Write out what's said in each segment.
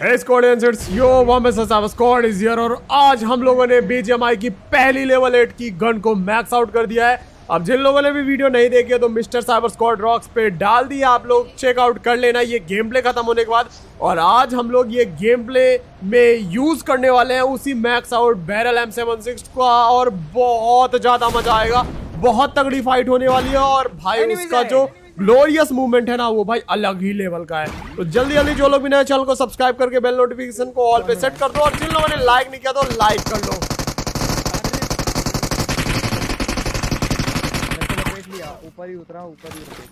Hey Squadians, yo one में ससावा squad is here और आज हम लोगों ने बीजीएमआई की पहली लेवल 8 की गन को मैक्स आउट कर दिया है। अब जिन लोगों ने भी वीडियो नहीं देखी है तो मिस्टर साइबर स्क्वाड रॉक्स पे डाल दिया, आप लोग चेकआउट कर लेना ये गेम प्ले खत्म होने के बाद। और आज हम लोग ये गेम प्ले में यूज करने वाले हैं उसी मैक्स आउट बैरल M76 का और बहुत ज्यादा मजा आएगा, बहुत तगड़ी फाइट होने वाली है। और भाई उसका जो ग्लोरियस मूवमेंट है ना वो भाई अलग ही लेवल का है। तो जल्दी जल्दी जो लोग भी नए चैनल को सब्सक्राइब करके बेल नोटिफिकेशन को ऑल पे सेट कर दो और जिन लोगों ने लाइक नहीं किया तो लाइक कर लो।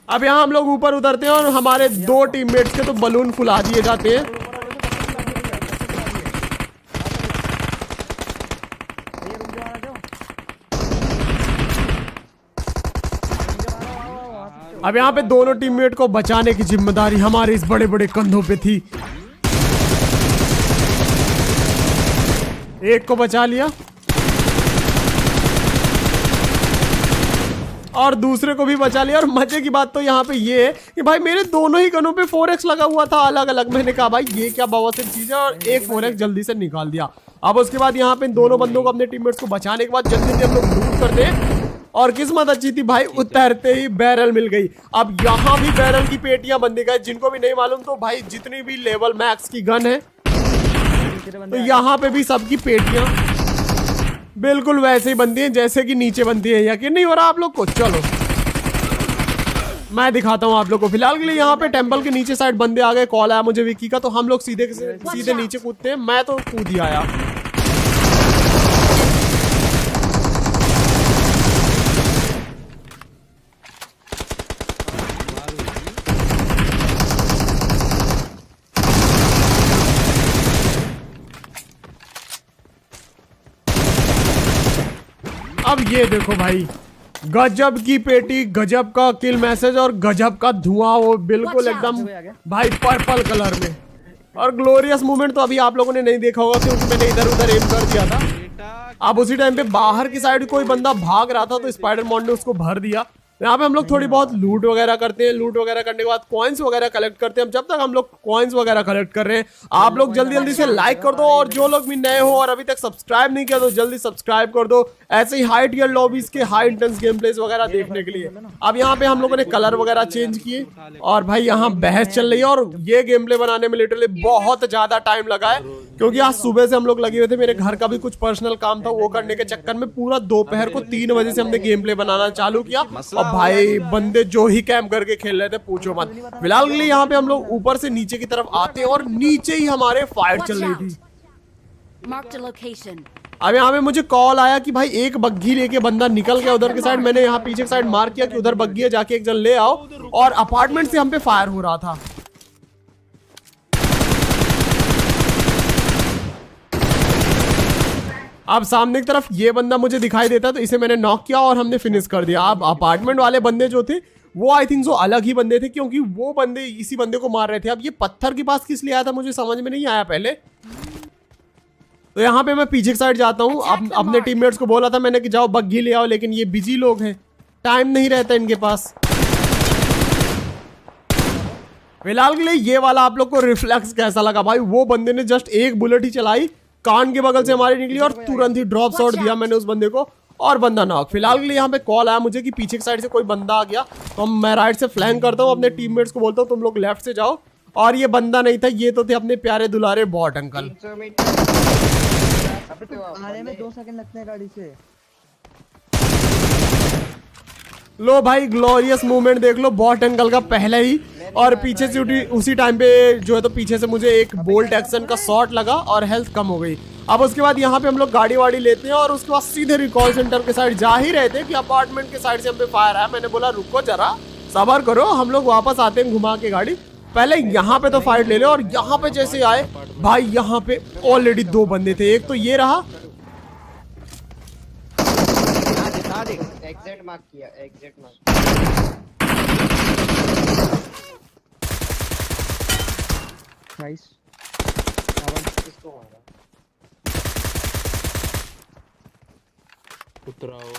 अब यहाँ हम लोग ऊपर उतरते हैं और हमारे दो टीममेट्स के तो बलून फुला दिए जाते हैं। अब यहाँ पे दोनों टीममेट को बचाने की जिम्मेदारी हमारे इस बड़े बड़े कंधों पे थी। एक को बचा लिया और दूसरे को भी बचा लिया। और मजे की बात तो यहाँ पे ये है कि भाई मेरे दोनों ही गनों पे 4x लगा हुआ था अलग अलग। मैंने कहा भाई ये क्या बवासीर चीज है और एक 4x जल्दी से निकाल दिया। अब उसके बाद यहाँ पे दोनों बंदों को अपने टीममेट्स को बचाने के बाद जल्दी से हम लोग लूट करते हैं। और किस्मत अच्छी थी भाई, उतरते ही बैरल मिल गई। अब यहाँ भी बैरल की पेटियां बंदी गए। जिनको भी नहीं मालूम तो भाई जितनी भी लेवल मैक्स की गन है तो यहाँ पे भी सबकी पेटियां बिल्कुल वैसे ही बनती हैं जैसे कि नीचे बनती है। यकीन नहीं हो रहा आप लोग को? चलो मैं दिखाता हूँ आप लोग को। फिलहाल के लिए यहाँ पे टेंपल के नीचे साइड बंदे आ गए। कॉल आया मुझे विकी का, तो हम लोग सीधे नीचे कूदते हैं। मैं तो कूद ही आया। अब ये देखो भाई, गजब की पेटी, गजब का किल मैसेज और गजब का धुआं, वो बिल्कुल एकदम भाई पर्पल कलर में। और ग्लोरियस मूवमेंट तो अभी आप लोगों ने नहीं देखा होगा क्योंकि मैंने इधर उधर एम कर दिया था। अब उसी टाइम पे बाहर की साइड कोई बंदा भाग रहा था तो स्पाइडरमैन ने उसको भर दिया। यहाँ पे हम लोग थोड़ी बहुत लूट वगैरह करते हैं। लूट वगैरह करने के बाद कॉइन्स वगैरह कलेक्ट करते हैं। जब तक हम लोग कॉइन्स वगैरह कलेक्ट कर रहे हैं आप लोग जल्दी जल्दी से लाइक कर दो। और जो लोग भी नए हो और अभी तक सब्सक्राइब नहीं किया तो जल्दी सब्सक्राइब कर दो ऐसे ही हाई टियर लॉबीज के हाई इंटेंस गेम प्लेस वगैरह देखने के लिए। अब यहाँ पे हम लोगों ने कलर वगैरह चेंज किए और भाई यहाँ बहस चल रही है। और ये गेम प्ले बनाने में लिटरली बहुत ज्यादा टाइम लगा है क्योंकि आज सुबह से हम लोग लगे हुए थे। मेरे घर का भी कुछ पर्सनल काम था, वो करने के चक्कर में पूरा दोपहर को 3 बजे से हमने गेम प्ले बनाना चालू किया। और भाई बंदे जो ही कैंप करके खेल रहे थे पूछो मत। फिलहाल के लिए यहाँ पे हम लोग ऊपर से नीचे की तरफ आते हैं और नीचे ही हमारे फायर चल रही थी। अब यहाँ पे मुझे कॉल आया कि भाई एक बग्घी लेके बंदा निकल गया उधर के साइड। मैंने यहाँ पीछे की साइड मार्क किया कि उधर बग्घी है, जाके एक जन ले आओ। और अपार्टमेंट से हम पे फायर हो रहा था। अब सामने की तरफ ये बंदा मुझे दिखाई देता तो इसे मैंने नॉक किया और हमने फिनिश कर दिया। अब अपार्टमेंट वाले बंदे जो थे वो आई थिंक सो अलग ही बंदे थे क्योंकि वो बंदे इसी बंदे को मार रहे थे। अब ये पत्थर के पास किस लिए आया था मुझे समझ में नहीं आया पहले। तो यहाँ पे मैं पीछे की साइड जाता हूँ। अपने टीममेट्स को बोला था मैंने कि जाओ बग्घी ले आओ, लेकिन ये बिजी लोग हैं, टाइम नहीं रहता इनके पास। फिलहाल के लिए ये वाला आप लोग को रिफ्लेक्स कैसा लगा भाई? वो बंदे ने जस्ट एक बुलेट ही चलाई, कान के बगल से हमारी निकली और तुरंत ही ड्रॉप शॉट दिया मैंने उस बंदे को और बंदा नॉक। फिलहाल के लिए यहाँ पे कॉल आया मुझे कि पीछे की साइड से कोई बंदा आ गया। तो मैं राइट से फ्लैंक करता हूँ, अपने टीममेट्स को बोलता हूँ तुम लोग लेफ्ट से जाओ। और ये बंदा नहीं था, ये तो थे अपने प्यारे दुलारे बॉट अंकल। आने में 2 सेकंड लगते हैं गाड़ी से। लो भाई ग्लोरियस मूवमेंट देख लो बॉट अंकल का पहले ही। और पीछे से उसी टाइम पे जो है तो पीछे से मुझे एक बोल्ट एक्शन का शॉट लगा और हेल्थ कम हो गई। अब उसके बाद यहाँ पे हम लोग गाड़ी वाड़ी लेते हैं और उसके बाद सीधे रिकॉल सेंटर के साइड जा ही रहे थे कि अपार्टमेंट के साइड से हम पे फायर आया। मैंने बोला रुको जरा सबर करो, हम लोग वापस आते हैं घुमा के गाड़ी, पहले यहाँ पे तो फाइट ले लो। और यहाँ पे जैसे आए भाई यहाँ पे ऑलरेडी 2 बंदे थे। एक तो ये रहा, एग्जैक्ट मार्क किया, एग्जैक्ट मार्क। नाइस। किसको मारा? उतराओ।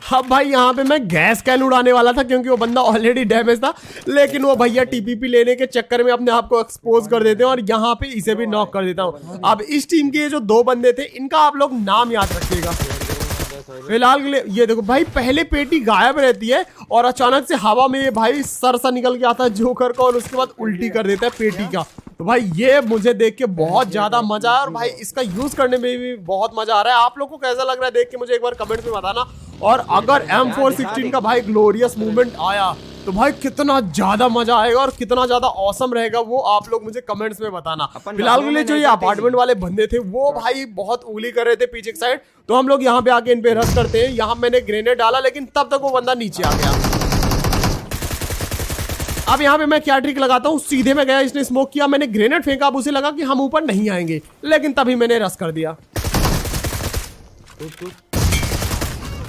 अब भाई यहाँ पे मैं गैस कैन उड़ाने वाला था क्योंकि वो बंदा ऑलरेडी डैमेज था, लेकिन वो भैया टीपीपी लेने के चक्कर में अपने आप को एक्सपोज कर देते हैं और यहाँ पे इसे भी नॉक कर देता हूँ। अब इस टीम के जो 2 बंदे थे इनका आप लोग नाम याद रखिएगा फिलहाल के लिए। ये देखो भाई, पहले पेटी गायब रहती है और अचानक से हवा में ये भाई सर सा निकल के आता है जोकर का और उसके बाद उल्टी कर देता है पेटी का। तो भाई ये मुझे देख के बहुत ज्यादा मजा आया और भाई इसका यूज करने में भी बहुत मजा आ रहा है। आप लोग को कैसा लग रहा है देख के मुझे एक बार कमेंट में बताना। और अगर M416 का भाई ग्लोरियस मूवमेंट आया तो भाई कितना ज्यादा मजा आएगा और कितना ज्यादा औसम रहेगा वो आप लोग मुझे कमेंट्स में बताना। फिलहाल के लिए जो ये अपार्टमेंट वाले बंदे थे वो भाई बहुत उंगली कर रहे थे पीछे की साइड, तो हम लोग यहाँ पे आके इन पे रश करते हैं। यहाँ मैंने ग्रेनेड डाला लेकिन तब तक वो बंदा नीचे आ गया। अब यहाँ पे मैं क्या ट्रिक लगाता हूँ, सीधे में गया, इसने स्मोक किया, मैंने ग्रेनेड फेंका, अब उसे लगा कि हम ऊपर नहीं आएंगे, लेकिन तभी मैंने रश कर दिया।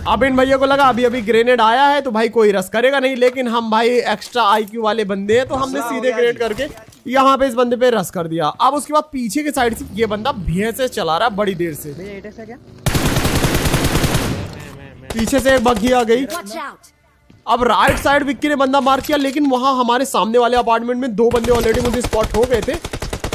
अब इन भैया को लगा अभी अभी ग्रेनेड आया है तो भाई कोई रस करेगा नहीं, लेकिन हम भाई एक्स्ट्रा आईक्यू वाले बंदे हैं तो हमने सीधे ग्रेनेड करके यहाँ पे इस बंदे पे रस कर दिया। अब उसके बाद पीछे के साइड से ये बंदा भैंसे चला रहा है बड़ी देर से। पीछे से एक बग्घी आ गई। अब राइट साइड विक्की ने बंदा मार किया, लेकिन वहां हमारे सामने वाले अपार्टमेंट में 2 बंदे ऑलरेडी मुझे स्पॉट हो गए थे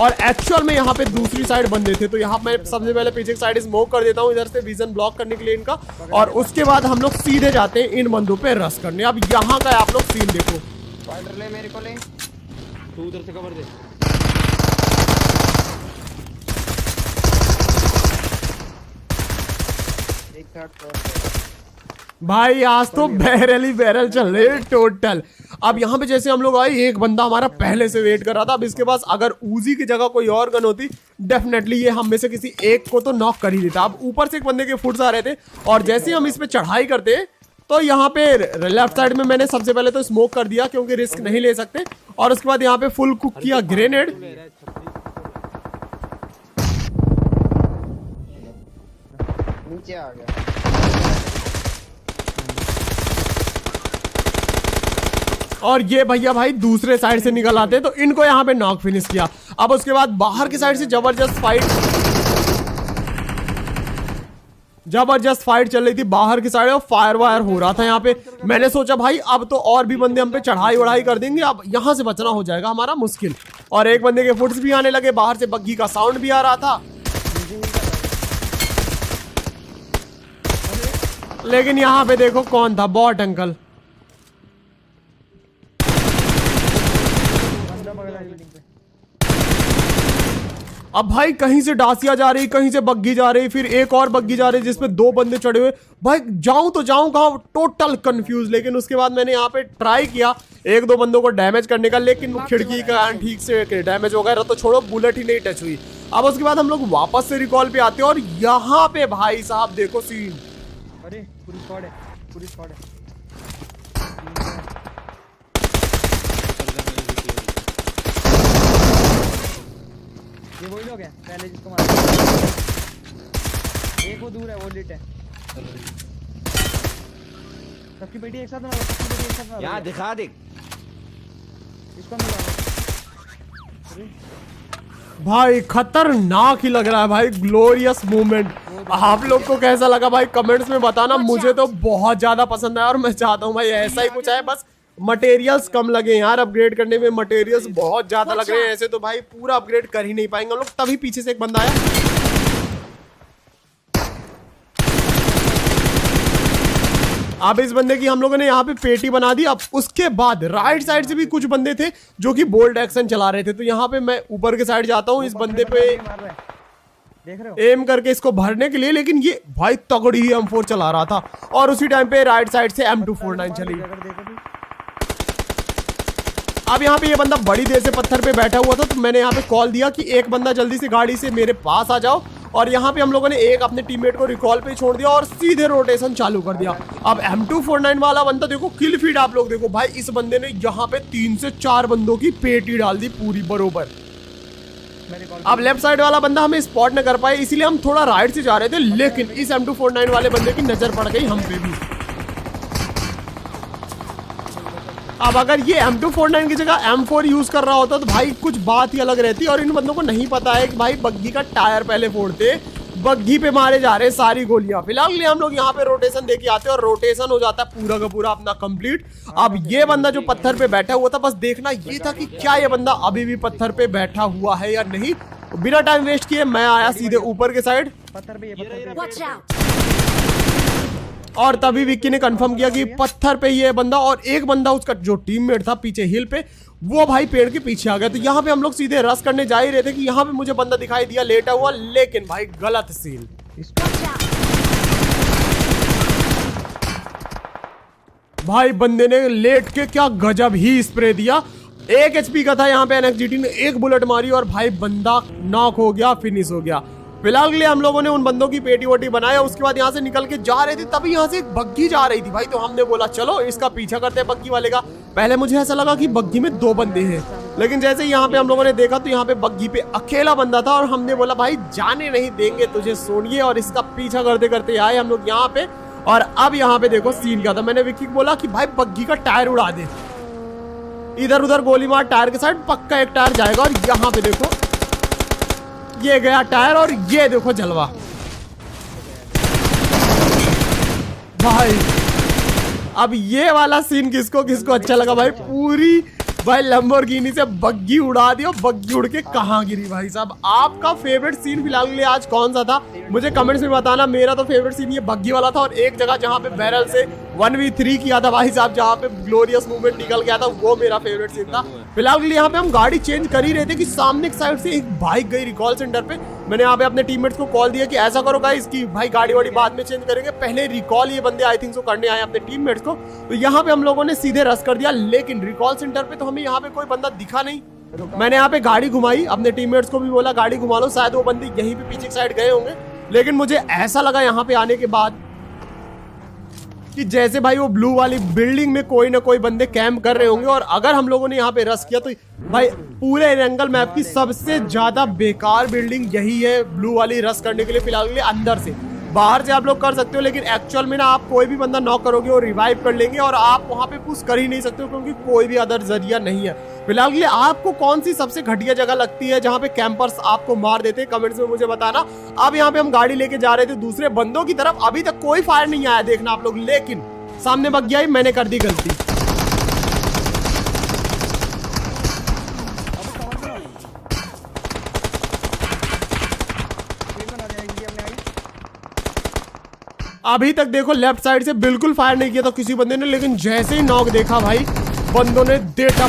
और एक्चुअल में यहाँ पे दूसरी साइड बंदे थे। तो यहाँ मैं सबसे पहले पीछे की साइड स्मोक कर देता हूँ इधर से विजन ब्लॉक करने के लिए इनका, और उसके बाद हम लोग सीधे जाते हैं इन बंदों पे रश करने। अब यहाँ का आप लोग सीन देखो। ले मेरे को ले, तू उधर से कवर दे। भाई आज तो बैरल ही बैरल चल रहे हैं टोटल। अब यहाँ पे जैसे हम लोग आए, एक बंदा हमारा पहले से वेट कर रहा था। अब इसके पास अगर उजी की जगह कोई और गन होती डेफिनेटली ये हम में से किसी एक को तो नॉक कर ही देता। अब ऊपर से एक बंदे के फुट्स आ रहे थे और जैसे हम इस पे चढ़ाई करते तो यहाँ पे लेफ्ट साइड में मैंने सबसे पहले तो स्मोक कर दिया क्योंकि रिस्क नहीं ले सकते, और उसके बाद यहाँ पे फुल कुक किया ग्रेनेड। नीचे आ गया। और ये भैया भाई दूसरे साइड से निकल आते तो इनको यहाँ पे नॉक फिनिश किया। अब उसके बाद बाहर की साइड से जबरदस्त फाइट चल रही थी बाहर की साइड और फायर वायर हो रहा था यहाँ पे। मैंने सोचा भाई अब तो और भी बंदे हम पे चढ़ाई वढ़ाई कर देंगे, अब यहाँ से बचना हो जाएगा हमारा मुश्किल। और एक बंदे के फुट्स भी आने लगे, बाहर से बग्घी का साउंड भी आ रहा था, लेकिन यहाँ पे देखो कौन था, बॉट अंकल। अब भाई कहीं से डासिया जा रही, कहीं से बग्घी जा रही, फिर एक और बग्घी जा रही जिसपे 2 बंदे चढ़े हुए। भाई जाऊं तो जाऊं कहां, टोटल कंफ्यूज। लेकिन उसके बाद मैंने यहाँ पे ट्राई किया 1-2 बंदों को डैमेज करने का, लेकिन खिड़की का ठीक से डैमेज हो गया तो छोड़ो, बुलेट ही नहीं टच हुई। अब उसके बाद हम लोग वापस से रिकॉल पे आते हैं और यहाँ पे भाई साहब देखो सीन। अरे पूरी स्क्वाड है, पूरी स्क्वाड है। ये वही लोग हैं पहले जिसको मारा। एक वो दूर है, वो लिट है। सबकी बेटी एक साथ मारो, सबकी बेटी एक साथ मारो। यहाँ दिखा दे इसको मारो। भाई खतरनाक ही लग रहा है भाई, ग्लोरियस मूवमेंट। आप लोग को कैसा लगा भाई कमेंट्स में बताना। मुझे तो बहुत ज्यादा पसंद आया और मैं चाहता हूँ भाई ऐसा ही कुछ है, बस मटेरियल्स कम लगे यार। अपग्रेड करने में मटेरियल्स बहुत ज्यादा लग रहे हैं, ऐसे तो भाई पूरा अपग्रेड कर ही नहीं पाएंगे हम लोग। तभी पीछे से एक बंदा आया, अब इस बंदे की हम लोगों ने यहाँ पे पेटी बना दी। अब उसके बाद राइट साइड से भी कुछ बंदे थे जो कि बोल्ड एक्शन चला रहे थे, तो यहाँ पे मैं ऊपर के साइड जाता हूँ इस बंदे पे देख रहे हो एम करके इसको भरने के लिए, लेकिन ये भाई तगड़ी ही M4 चला रहा था और उसी टाइम पे राइट साइड से M249 चली। अब यहाँ पे ये बंदा बड़ी देर से पत्थर पे बैठा हुआ था, तो मैंने यहाँ पे कॉल दिया कि एक बंदा जल्दी से गाड़ी से मेरे पास आ जाओ, और यहाँ पे हम लोगों ने एक अपने टीममेट को रिकॉल पे छोड़ दिया और सीधे रोटेशन चालू कर दिया। अब M249 वाला बंदा देखो, किल फीड आप लोग देखो भाई, इस बंदे ने यहाँ पे 3 से 4 बंदों की पेटी डाल दी पूरी बरोबर। अब लेफ्ट साइड वाला बंदा हमें स्पॉट न कर पाए, इसीलिए हम थोड़ा राइट से जा रहे थे, लेकिन इस M249 वाले बंदे की नजर पड़ गई हम पे भी। अब अगर ये M249 की जगह M4 यूज कर रहा होता तो भाई कुछ बात ही अलग रहती, और इन बंदों को नहीं पता है कि भाई बग्घी का टायर पहले फोड़ते बग्घी पे मारे जा रहे हैं सारी गोलियां। फिलहाल के लिए हम लोग यहाँ पे रोटेशन देके आते हैं और रोटेशन हो जाता है पूरा का पूरा अपना कंप्लीट। अब ये बंदा जो पत्थर पे बैठा हुआ था, बस देखना ये था कि क्या ये बंदा अभी भी पत्थर पे बैठा हुआ है या नहीं। बिना टाइम वेस्ट किए मैं आया सीधे ऊपर के साइड पत्थर पे Watch out! और तभी विक्की ने कंफर्म किया कि पत्थर पे ये बंदा और एक बंदा उसका जो टीममेट था पीछे हिल पे, वो भाई पेड़ के पीछे आ गया। तो यहाँ पे हम लोग सीधे रश करने जा ही रहे थे कि यहाँ पे मुझे बंदा दिखाई दिया लेटा हुआ, लेकिन भाई गलत सीन। Watch out! भाई बंदे ने लेट के क्या गजब ही स्प्रे दिया। 1 HP का था यहाँ पे NXGT ने, एक बुलेट मारी और भाई बंदा नॉक हो गया, फिनिश हो गया। फिलहाल के लिए हम लोगों ने उन बंदों की पेटी वोटी बनाया। उसके बाद यहाँ से निकल के जा रहे थे, तभी यहाँ से एक बग्घी जा रही थी भाई। तो हमने बोला चलो इसका पीछा करते हैं बग्घी वाले का। पहले मुझे ऐसा लगा कि बग्घी में 2 बंदे हैं, लेकिन जैसे यहाँ पे हम लोगों ने देखा तो यहाँ पे बग्घी पे अकेला बंदा था और हमने बोला भाई जाने नहीं देंगे तुझे सोनिए, और इसका पीछा करते करते आए हम लोग यहाँ पे। और अब यहाँ पे देखो सीन क्या था। मैंने विक्की को बोला कि भाई बग्घी का टायर उड़ा दे, इधर उधर गोली मार टायर के साइड, पक्का एक टायर जाएगा। और यहाँ पे देखो ये गया टायर और ये देखो जलवा। भाई अब ये वाला सीन किसको किसको अच्छा लगा भाई। पूरी भाई लंबोर्गिनी से बग्घी उड़ा दी और बग्घी उड़ के कहाँ गिरी। भाई साहब आपका फेवरेट सीन फिलहाल के लिए आज कौन सा था मुझे कमेंट्स में बताना। मेरा तो फेवरेट सीन ये बग्घी वाला था, और एक जगह जहाँ पे बैरल से 1v3 किया था भाई साहब, जहाँ पे ग्लोरियस मूवमेंट निकल गया था, वो मेरा फेवरेट सीन था। फिलहाल के लिए यहाँ पे हम गाड़ी चेंज कर ही रहे थे कि सामने की साइड से एक बाइक गई रिकॉल सेंटर पे। मैंने यहाँ पे अपने टीममेट्स को कॉल दिया कि ऐसा करो गाइस कि भाई गाड़ी वाड़ी बाद में चेंज करेंगे, पहले रिकॉल ये बंदे आई थिंक सो करने आए अपने टीममेट्स को। तो यहाँ पे हम लोगों ने सीधे रश कर दिया, लेकिन रिकॉल सेंटर पे तो हमें यहाँ पे कोई बंदा दिखा नहीं। मैंने यहाँ पे गाड़ी घुमाई, अपने टीममेट्स को भी बोला गाड़ी घुमा लो, शायद वो बंदे यहीं पे पीछे साइड गए होंगे। लेकिन मुझे ऐसा लगा यहाँ पे आने के बाद कि जैसे भाई वो ब्लू वाली बिल्डिंग में कोई ना कोई बंदे कैंप कर रहे होंगे। और अगर हम लोगों ने यहाँ पे रश किया तो भाई पूरे एरेंगल मैप की सबसे ज्यादा बेकार बिल्डिंग यही है ब्लू वाली रश करने के लिए। फिलहाल के लिए अंदर से, बाहर से आप लोग कर सकते हो, लेकिन एक्चुअल में ना आप कोई भी बंदा नॉक करोगे और रिवाइव कर लेंगे और आप वहां पे पुश कर ही नहीं सकते हो, क्योंकि कोई भी अदर जरिया नहीं है। फिलहाल के लिए आपको कौन सी सबसे घटिया जगह लगती है जहां पे कैंपर्स आपको मार देते हैं, कमेंट्स में मुझे बताना। अब यहाँ पे हम गाड़ी लेके जा रहे थे दूसरे बंदों की तरफ, अभी तक कोई फायर नहीं आया देखना आप लोग, लेकिन सामने बग गया, मैंने कर दी गलती। अभी तक देखो लेफ्ट साइड से बिल्कुल फायर नहीं किया था किसी बंदे ने, लेकिन जैसे ही नॉक देखा भाई बंदों ने डेटा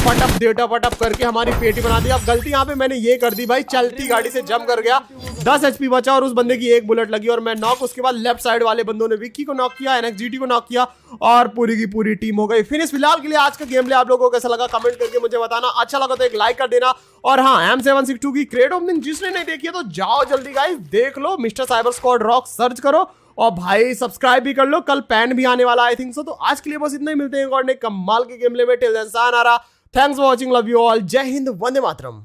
पटअप करके हमारी पेटी बना दी। अब गलती यहाँ पे मैंने ये कर दी भाई, चलती गाड़ी से जंप कर गया, 10 HP बचा और उस बंदे की एक बुलेट लगी और मैं नॉक। उसके बाद लेफ्ट साइड वाले बंदों ने विक्की को नॉक किया, NXGT को नॉक किया और पूरी की पूरी टीम हो गई फिनिश। फिलहाल के लिए आज का गेम प्ले आप लोगों को कैसा लगा कमेंट करके मुझे बताना। अच्छा लगा तो एक लाइक कर देना, और हाँ M762 की क्रेट ओपनिंग जिसने नहीं देखी है तो जाओ जल्दी गाइस देख लो, mister cyber squad rock search करो और भाई सब्सक्राइब भी कर लो, कल पैन भी आने वाला आई थिंक सो। तो आज के लिए बस इतना ही, मिलते हैं और कमाल के गेम प्ले में। Till then sayonara, thanks for watching, love you all, जय हिंद, वंदे मातरम।